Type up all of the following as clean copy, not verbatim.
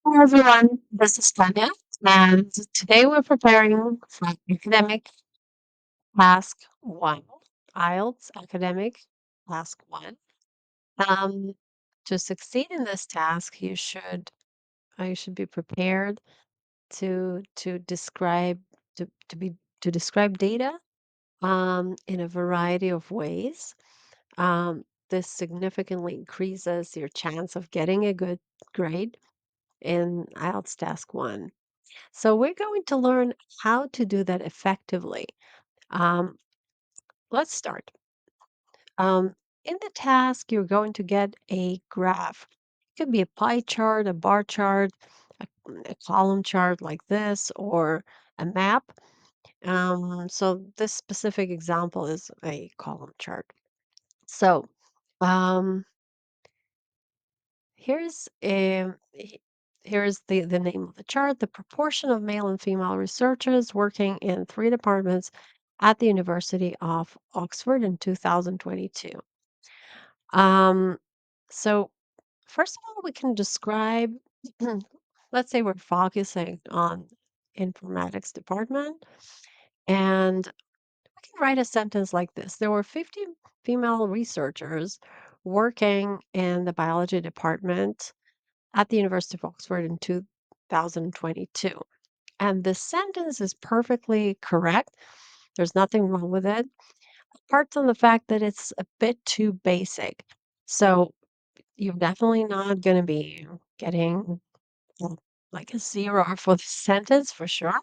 Hello everyone, this is Tanya, and today we're preparing for Academic Task 1, IELTS Academic Task 1. Um, to succeed in this task, you should be prepared to describe to describe data in a variety of ways. This significantly increases your chance of getting a good grade in IELTS Task 1. So we're going to learn how to do that effectively. Um, let's start. Um, in the task, you're going to get a graph. It could be a pie chart, a bar chart, a column chart like this, or a map. So this specific example is a column chart. So um, Here's here's the name of the chart, the proportion of male and female researchers working in three departments at the University of Oxford in 2022. Um, so first of all, we can describe, let's say we're focusing on informatics department, and we can write a sentence like this. There were 50 female researchers working in the biology department at the University of Oxford in 2022. And the sentence is perfectly correct. There's nothing wrong with it, apart from the fact that it's a bit too basic. So you're definitely not going to be getting well, like a zero for the sentence for sure.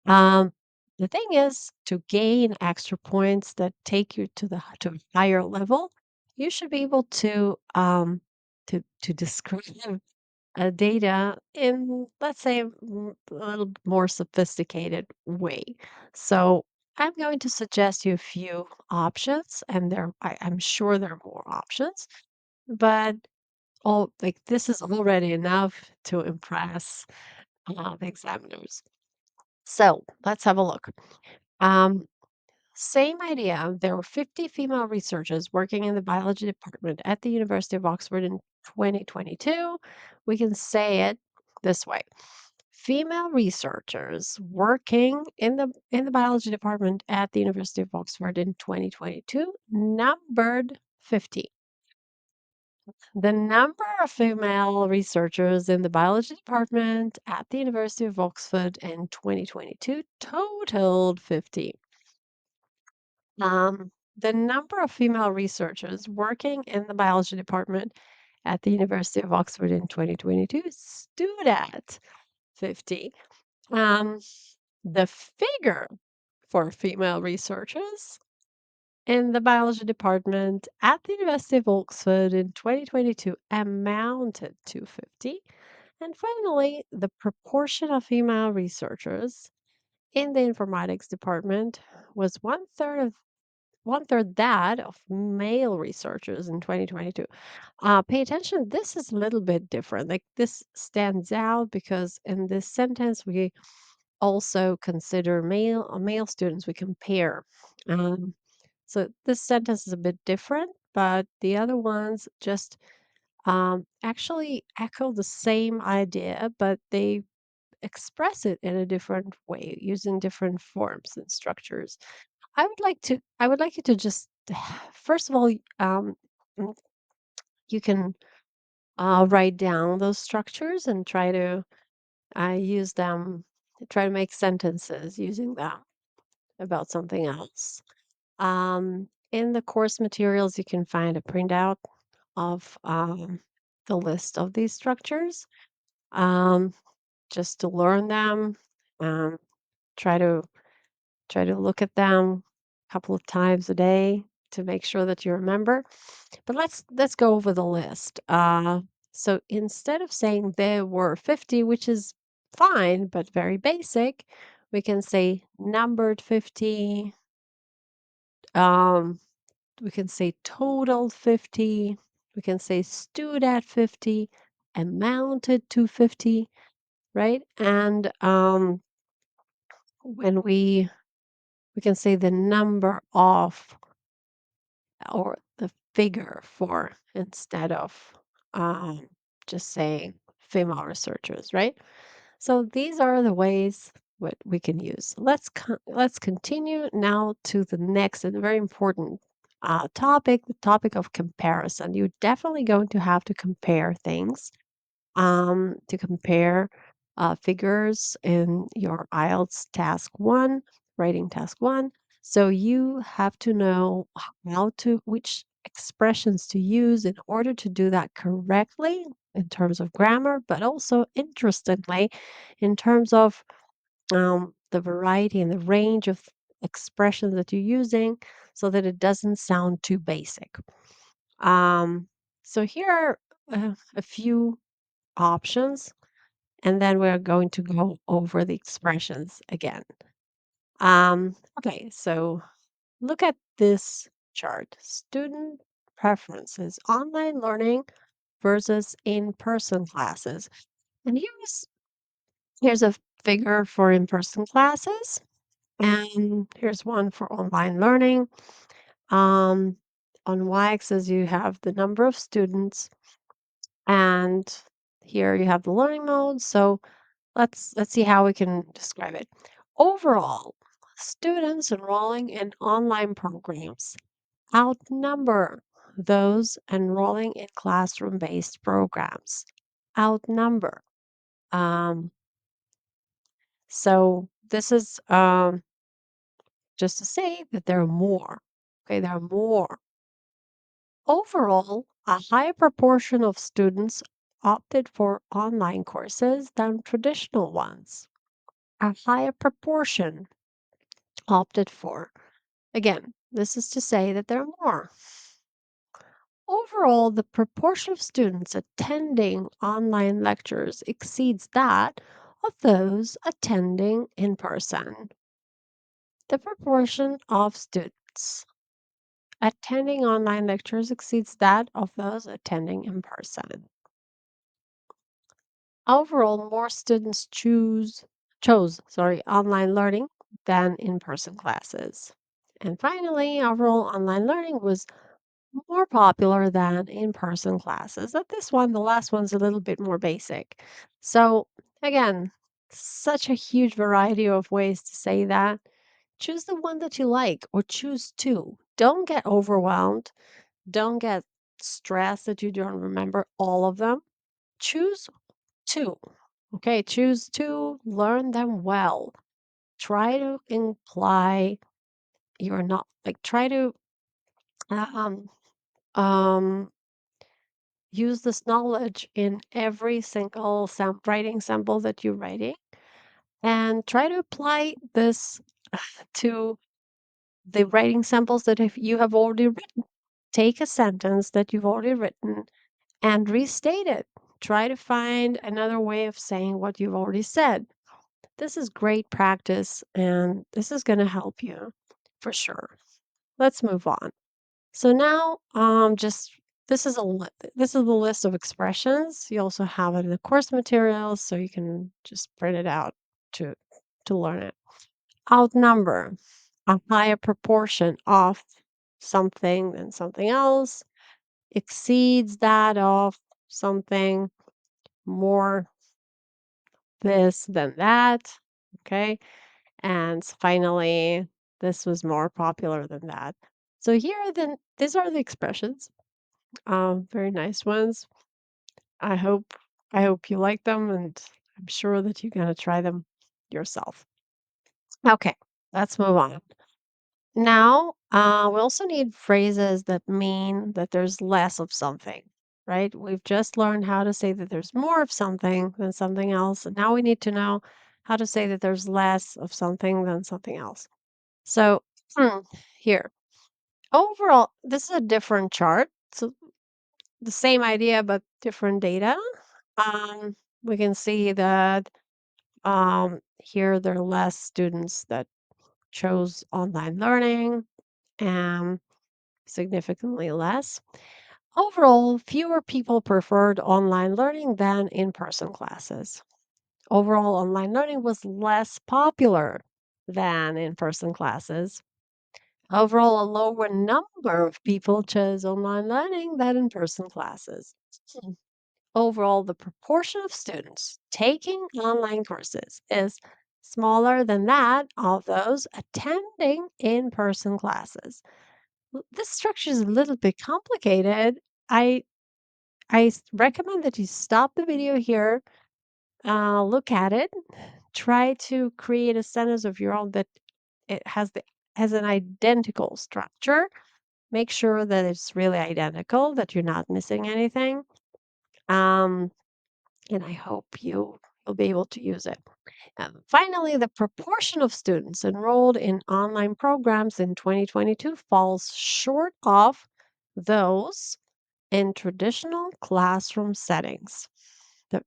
Um, the thing is to gain extra points that take you to a higher level, you should be able to describe data in, let's say, a little more sophisticated way. So I'm going to suggest you a few options, and I'm sure there are more options, but all like this is already enough to impress the examiners. So let's have a look. Um, Same idea. There were 50 female researchers working in the biology department at the University of Oxford in 2022. We can say it this way. Female researchers working in the biology department at the University of Oxford in 2022 numbered 50. The number of female researchers in the biology department at the University of Oxford in 2022 totaled 50. The number of female researchers working in the biology department at the University of Oxford in 2022 stood at 50. Um, the figure for female researchers in the biology department at the University of Oxford in 2022 amounted to 50. And finally, the proportion of female researchers in the informatics department was one third that of male researchers in 2022. Pay attention, this is a little bit different. Like this stands out because in this sentence, we also consider male students, we compare. Um, so this sentence is a bit different, but the other ones just actually echo the same idea, but they express it in a different way using different forms and structures. I would like you to just first of all, mm, you can write down those structures and try to use them, try to make sentences using them about something else. In the course materials, you can find a printout of the list of these structures, um, just to learn them. Um, try to look at them a couple of times a day to make sure that you remember. But let's go over the list. So instead of saying there were 50, which is fine but very basic, we can say numbered 50. Um, we can say total 50. We can say stood at 50, amounted to 50, right? And when we can say the number of or the figure for instead of um, just saying female researchers, right? So these are the ways what we can use. Let's continue now to the next and very important topic, the topic of comparison. You're definitely going to have to compare things, to compare figures in your IELTS task one, writing task one. So you have to know which expressions to use in order to do that correctly in terms of grammar, but also interestingly, in terms of the variety and the range of expressions that you're using so that it doesn't sound too basic. Um, so here are a few options, and then we're going to go over the expressions again. Okay, so look at this chart. Student preferences, online learning versus in-person classes. And here's a figure for in-person classes, and here's one for online learning. Um, on y-axis, you have the number of students, and here you have the learning mode. So let's see how we can describe it. Overall, students enrolling in online programs outnumber those enrolling in classroom-based programs. Outnumber. Um, so this is just to say that there are more. Okay, there are more. Overall, a higher proportion of students opted for online courses than traditional ones. A higher proportion opted for. Again, this is to say that there are more. Overall, the proportion of students attending online lectures exceeds that of those attending in person. The proportion of students attending online lectures exceeds that of those attending in person. Overall, more students chose online learning than in-person classes. And finally, overall online learning was more popular than in-person classes. That this one, the last one's a little bit more basic. So again, such a huge variety of ways to say that. Choose the one that you like or choose two. Don't get overwhelmed. Don't get stressed that you don't remember all of them. Choose two. Okay, choose two, learn them well. Try to imply you're not like try to um um use this knowledge in every single writing sample that you're writing, and try to apply this to the writing samples that if you have already written. Take a sentence that you've already written and restate it. Try to find another way of saying what you've already said. This is great practice, and this is going to help you for sure. Let's move on. So now, just this is the list of expressions. You also have it in the course materials, so you can just print it out to learn it. Outnumber, a higher proportion of something than something else, exceeds that of something, more this than that. Okay. And finally, this was more popular than that. So these are the expressions. Very nice ones. I hope I hope you like them, and I'm sure that you're gonna try them yourself. Okay, let's move on. Now, we also need phrases that mean that there's less of something, right? We've just learned how to say that there's more of something than something else, and now we need to know how to say that there's less of something than something else. So, here, overall, this is a different chart. So the same idea, but different data. Um, we can see that here there are less students that chose online learning, and significantly less. Overall, fewer people preferred online learning than in-person classes. Overall, online learning was less popular than in-person classes. Overall, a lower number of people chose online learning than in-person classes. overall, the proportion of students taking online courses is smaller than that of those attending in-person classes. This structure is a little bit complicated. I recommend that you stop the video here, look at it, try to create a sentence of your own that it has an identical structure. Make sure that it's really identical, that you're not missing anything. Um, and I hope you'll be able to use it. Finally, the proportion of students enrolled in online programs in 2022 falls short of those in traditional classroom settings.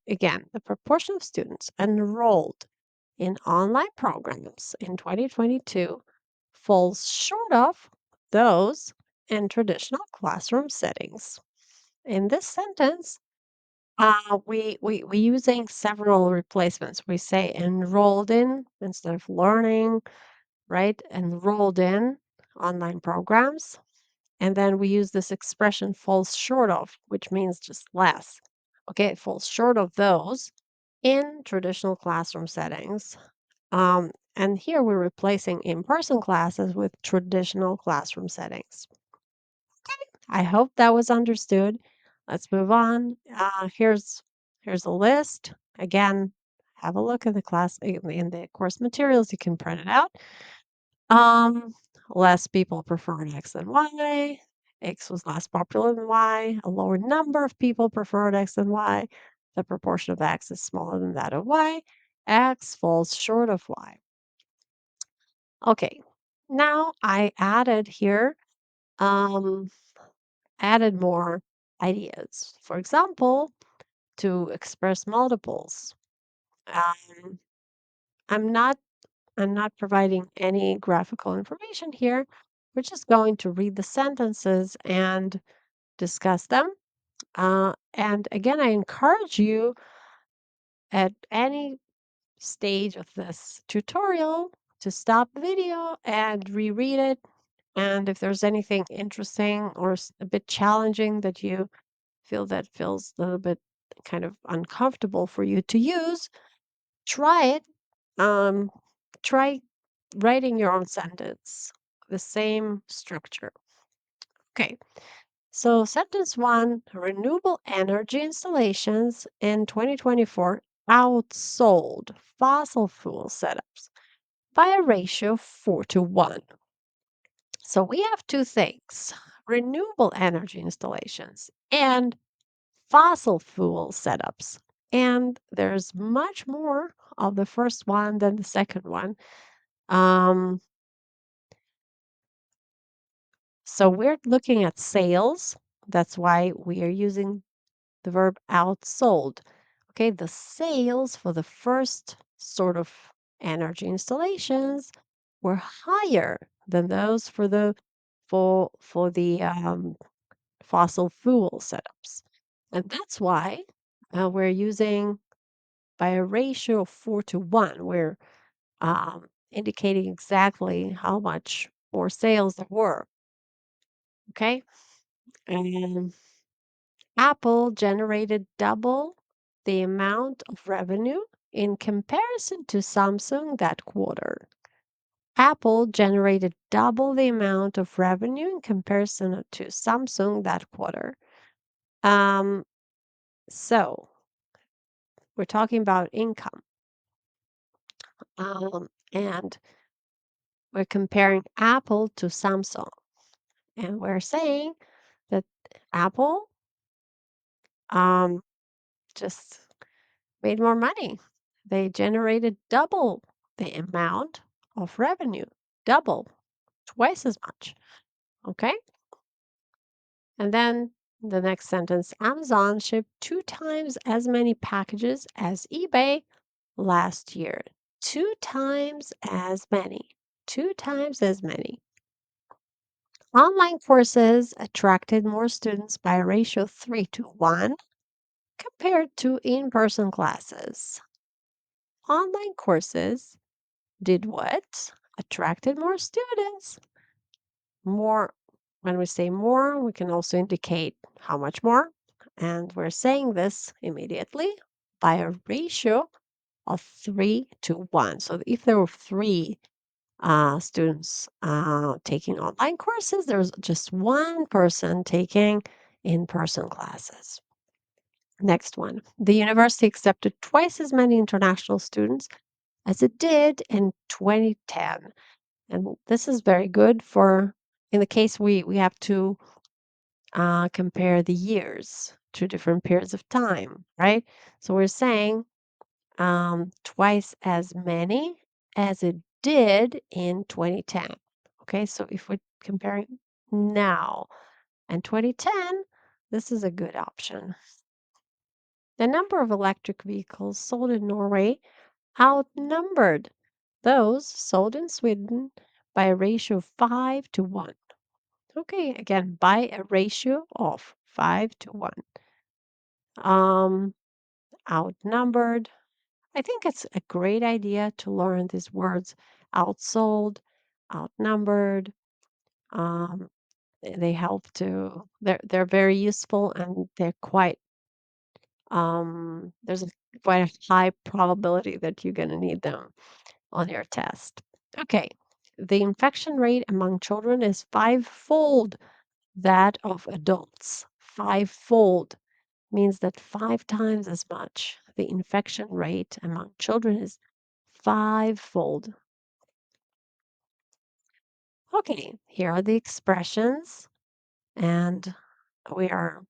Again, the proportion of students enrolled in online programs in 2022 falls short of those in traditional classroom settings. In this sentence, we using several replacements. We say enrolled in instead of learning, right? Enrolled in online programs. And then we use this expression falls short of, which means just less. Okay, it falls short of those in traditional classroom settings. And here we're replacing in-person classes with traditional classroom settings. I hope that was understood. Let's move on. Here's a list. Again, have a look at the class in the course materials. You can print it out. Um, Less people preferred X than Y. X was less popular than Y. A lower number of people preferred X than Y. The proportion of X is smaller than that of Y. X falls short of Y. Okay, now I added here, um, added more ideas. For example, to express multiples. Um, I'm not I'm not providing any graphical information here. We're just going to read the sentences and discuss them. And again, I encourage you at any stage of this tutorial to stop the video and reread it. And if there's anything interesting or a bit challenging that you feel that feels a little bit kind of uncomfortable for you to use, try it. Um, Try writing your own sentence, the same structure. Okay, so sentence one, renewable energy installations in 2024 outsold fossil fuel setups by a ratio of 4 to 1. So we have two things, renewable energy installations and fossil fuel setups. And there's much more of the first one than the second one. Um, so we're looking at sales. That's why we are using the verb outsold. Okay, the sales for the first sort of energy installations were higher than those for the fossil fuel setups, and that's why we're using by a ratio of 4 to 1. We're indicating exactly how much more sales there were. Okay, and Apple generated double the amount of revenue in comparison to Samsung that quarter. Apple generated double the amount of revenue in comparison to Samsung that quarter. Um, so we're talking about income, and we're comparing Apple to Samsung, and we're saying that Apple um, just made more money. They generated double the amount of revenue, double, twice as much. Okay. And then the next sentence, Amazon shipped 2 times as many packages as eBay last year. 2 times as many. 2 times as many. Online courses attracted more students by a ratio of 3 to 1 compared to in person classes. Online courses did what? Attracted more students. More, when we say more, we can also indicate how much more. And we're saying this immediately by a ratio of 3 to 1. So if there were three students taking online courses, there's just one person taking in person classes. Next one. The university accepted twice as many international students as it did in 2010. And this is very good for, in the case we have to compare the years to different periods of time, right? So we're saying twice as many as it did in 2010. Okay, so if we're comparing now and 2010, this is a good option. The number of electric vehicles sold in Norway outnumbered those sold in Sweden by a ratio of 5 to 1. Okay, again, by a ratio of 5 to 1. Um, Outnumbered. I think it's a great idea to learn these words: outsold, outnumbered. Um, they help to, they're very useful and they're quite, there's a quite a high probability that you're going to need them on your test. Okay, the infection rate among children is fivefold that of adults. Fivefold means that 5 times as much. The infection rate among children is fivefold. Okay, here are the expressions, and we are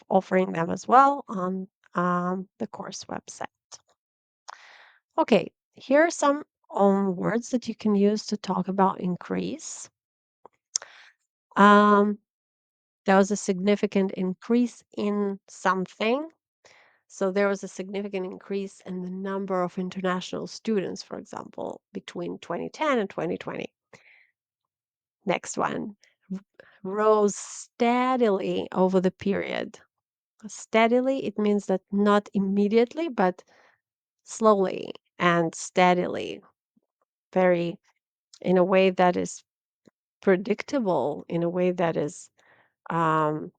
offering them as well on the course website. Okay, here are some words that you can use to talk about increase. Um, there was a significant increase in something. So there was a significant increase in the number of international students, for example, between 2010 and 2020. Next one, rose steadily over the period. Steadily, it means that not immediately, but slowly and steadily, very in a way that is predictable, in a way that is um,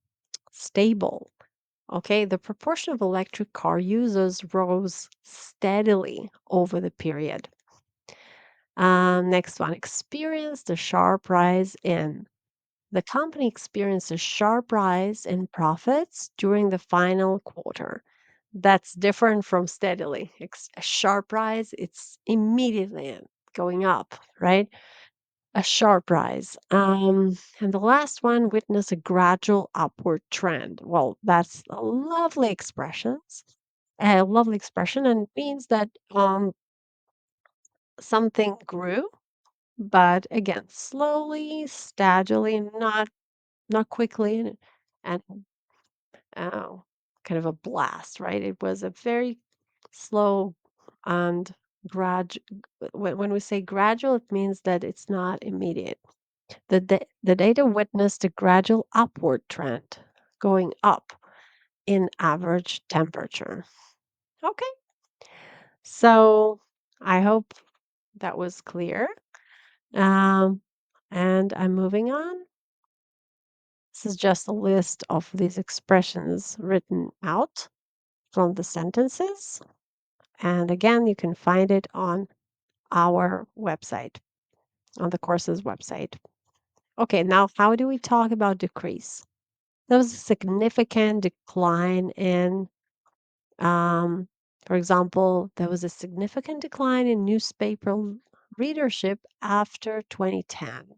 stable. Okay, the proportion of electric car users rose steadily over the period. Next one, experienced a sharp rise in. The company experienced a sharp rise in profits during the final quarter. That's different from steadily. A sharp rise, it's immediately going up, right? A sharp rise. And the last one, witness a gradual upward trend. Well, that's a lovely expression, and it means that something grew, but again, slowly, steadily, not quickly, and uh, kind of a blast, right? It was a very slow and grad. When we say gradual, it means that it's not immediate. The data witnessed a gradual upward trend, going up in average temperature. Okay, so I hope that was clear. Um, and I'm moving on. This is just a list of these expressions written out from the sentences. And again, you can find it on our website, on the course's website. Okay, now how do we talk about decrease? There was a significant decline in, um, for example, there was a significant decline in newspaper readership after 2010.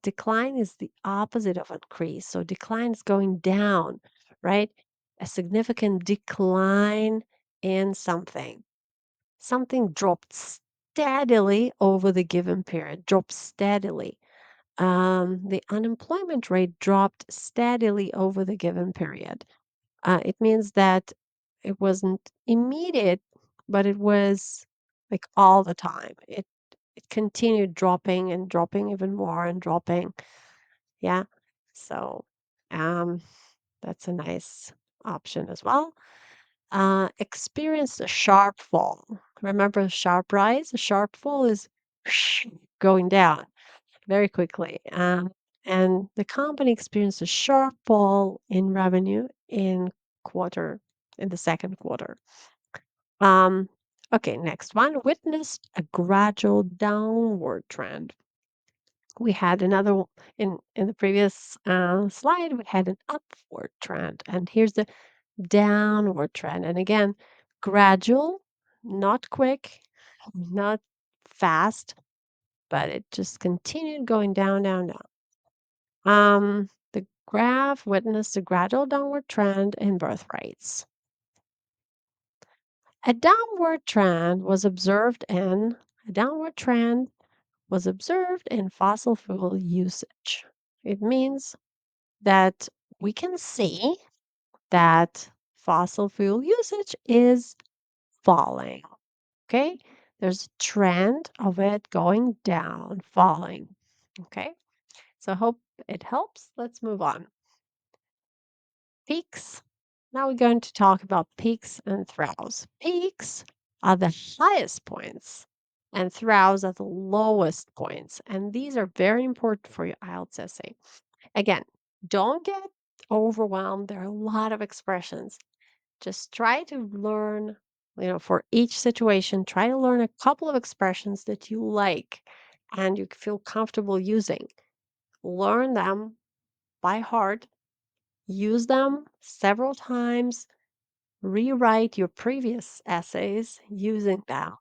Decline is the opposite of increase. So decline is going down, right? A significant decline in something. Something dropped steadily over the given period, dropped steadily. The unemployment rate dropped steadily over the given period. It means that it wasn't immediate, but it was like all the time. It continued dropping and dropping even more and dropping. Yeah. So um, that's a nice option as well. Experienced a sharp fall. Remember a sharp rise? A sharp fall is going down very quickly. and the company experienced a sharp fall in revenue quarter in the second quarter. Um, okay, next one witnessed a gradual downward trend. We had in the previous slide. We had an upward trend, and here's the downward trend. And again, gradual, not quick, not fast, but it just continued going down, down, down. The graph witnessed a gradual downward trend in birth rates. A downward trend was observed in a downward trend was observed in fossil fuel usage. It means that we can see that fossil fuel usage is falling. Okay? There's a trend of it going down, falling. Okay? So I hope it helps. Let's move on. Peaks. Now we're going to talk about peaks and troughs. Peaks are the highest points, and troughs are the lowest points. And these are very important for your IELTS essay. Again, don't get overwhelmed. There are a lot of expressions. Just try to learn, for each situation, try to learn a couple of expressions that you like and you feel comfortable using. Learn them by heart, use them several times, rewrite your previous essays using them,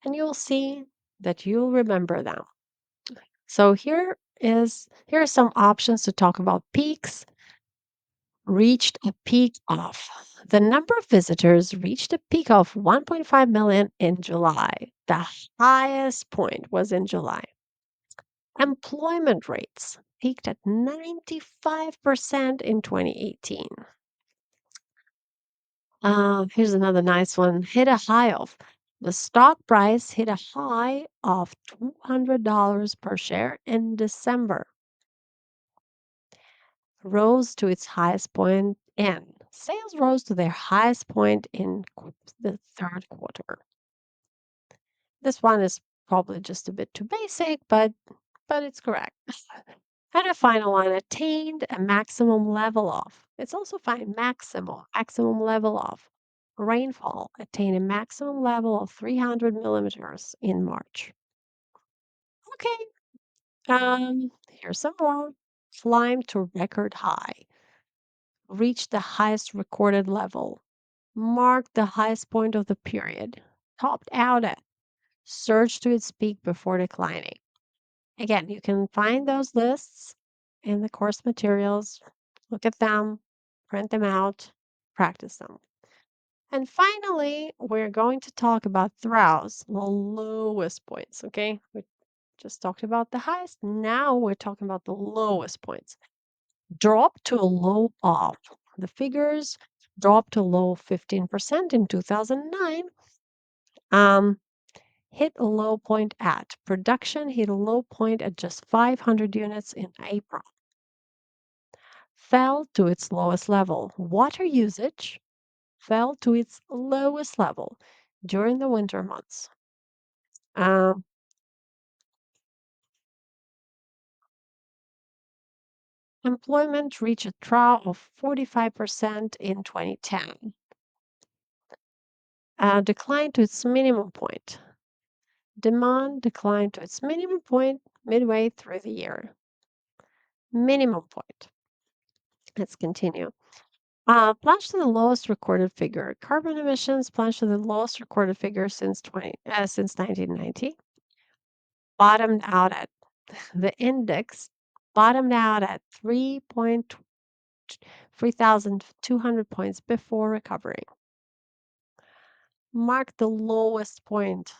and you'll see that you'll remember them. So here are some options to talk about peaks. Reached a peak of. The number of visitors reached a peak of 1.5 million in July. The highest point was in July. Employment rates peaked at 95% in 2018. Here's another nice one. Hit a high of. The stock price hit a high of $200 per share in December. Rose to its highest point in. Sales rose to their highest point in the third quarter. This one is probably just a bit too basic, but it's correct. And a final one, attained a maximum level of. It's also fine, maximum level of. Rainfall attained a maximum level of 300 millimeters in March. Okay, here's some more. Climbed to record high. Reached the highest recorded level. Marked the highest point of the period. Topped out at. Surged to its peak before declining. Again, you can find those lists in the course materials. Look at them, print them out, practice them. And finally, we're going to talk about throws, the lowest points, okay? We just talked about the highest. Now we're talking about the lowest points. Drop to a low of. The figures dropped to a low of 15% in 2009. Um, hit a low point at. Production hit a low point at just 500 units in April. Fell to its lowest level. Water usage fell to its lowest level during the winter months. Um, employment reached a trough of 45% in 2010. Declined to its minimum point. Demand declined to its minimum point midway through the year. Minimum point. Let's continue. Plunged to the lowest recorded figure. Carbon emissions plunged to the lowest recorded figure since 1990. Bottomed out at the index bottomed out at 3,200 points before recovering. Marked the lowest point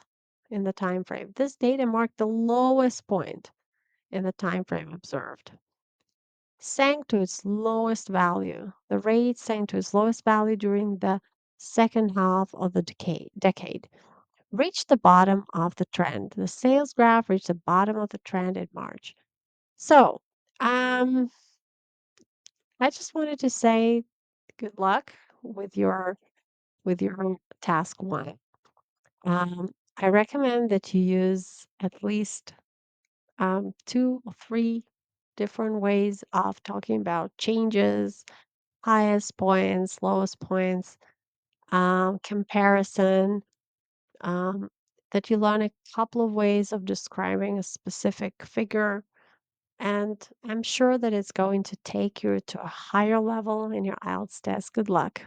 in the time frame. This data marked the lowest point in the time frame observed. Sank to its lowest value. The rate sank to its lowest value during the second half of the decade. Reached the bottom of the trend. The sales graph reached the bottom of the trend in March. So, I just wanted to say good luck with your task one. I recommend that you use at least 2 or 3 different ways of talking about changes, highest points, lowest points, comparison, um, that you learn a couple of ways of describing a specific figure. And I'm sure that it's going to take you to a higher level in your IELTS test. Good luck.